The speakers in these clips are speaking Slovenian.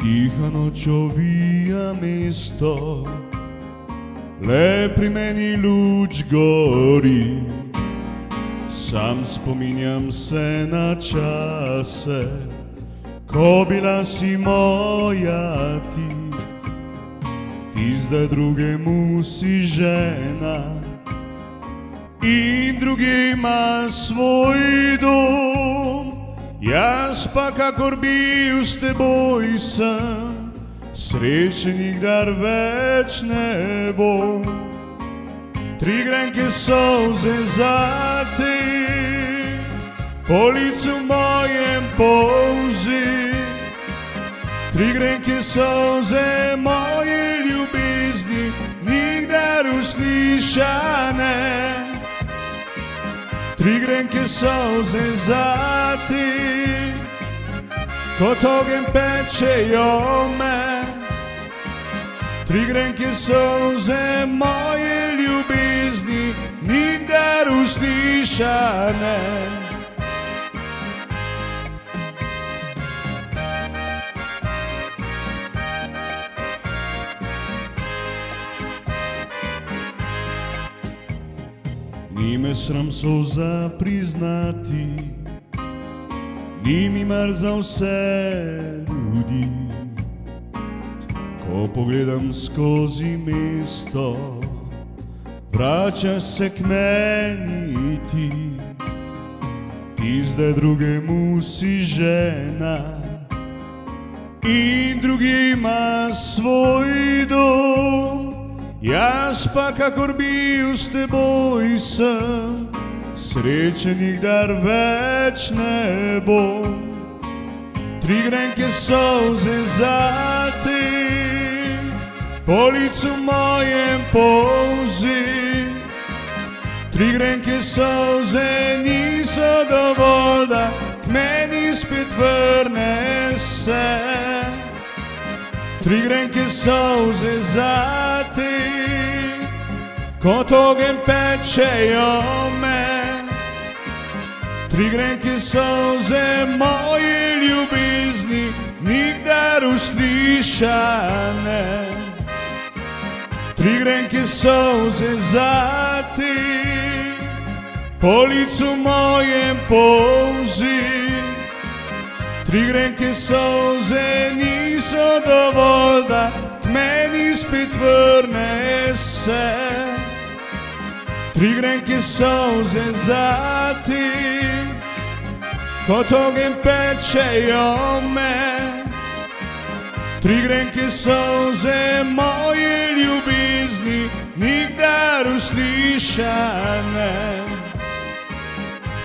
Tiha noć ovija mesto, le pri meni luč gori. Sam spominjam se na čase, ko bila si moja ti. Ti zdaj drugemu si žena in drugi ima svoj dom. Jaz pa kakor bil s teboj sem, sreče nikdar več ne bo. 3 grenke solze za te, po licu mojem polzi. 3 grenke solze moje ljubezni, nikdar uslišane. 3 grenke solze za te, kot ogenj pečejo me. 3 grenke solze moje ljubezni, nikdar uslišane. Ni me sram solza priznati, ni mi mar za vse ljudi. Ko pogledam skozi mesto, vračaš se k meni ti. Ti zdaj drugemu si žena in drugi ima svoj dom. Jaz pa kakor bil s teboj sem, sreče nikdar več ne bom. 3 grenke solze za te, po licu mojem polzi. 3 grenke solze niso dovolj, da k meni spet vrne se. 3 grenke solze za te, kot ogenj pečejo me. 3 grenke solze moje ljubezni, nikdar uslišane. 3 grenke solze za te, po licu mojem polzi. 3 grenke solze niso dovolj, da k meni spet vrne se. 3 grenke solze za te, kot ogenj pečejo me. 3 grenke solze moje ljubezni, nikdar uslišane.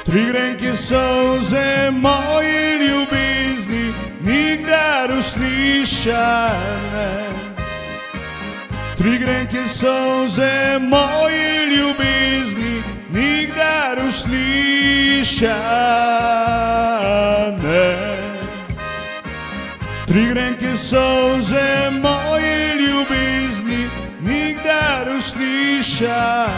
3 grenke solze moje ljubezni, nikdar uslišane. 3 grenke solze moje ljubezni, nikdar uslišane. 3 grenke solze moje ljubezni, nikdar uslišane.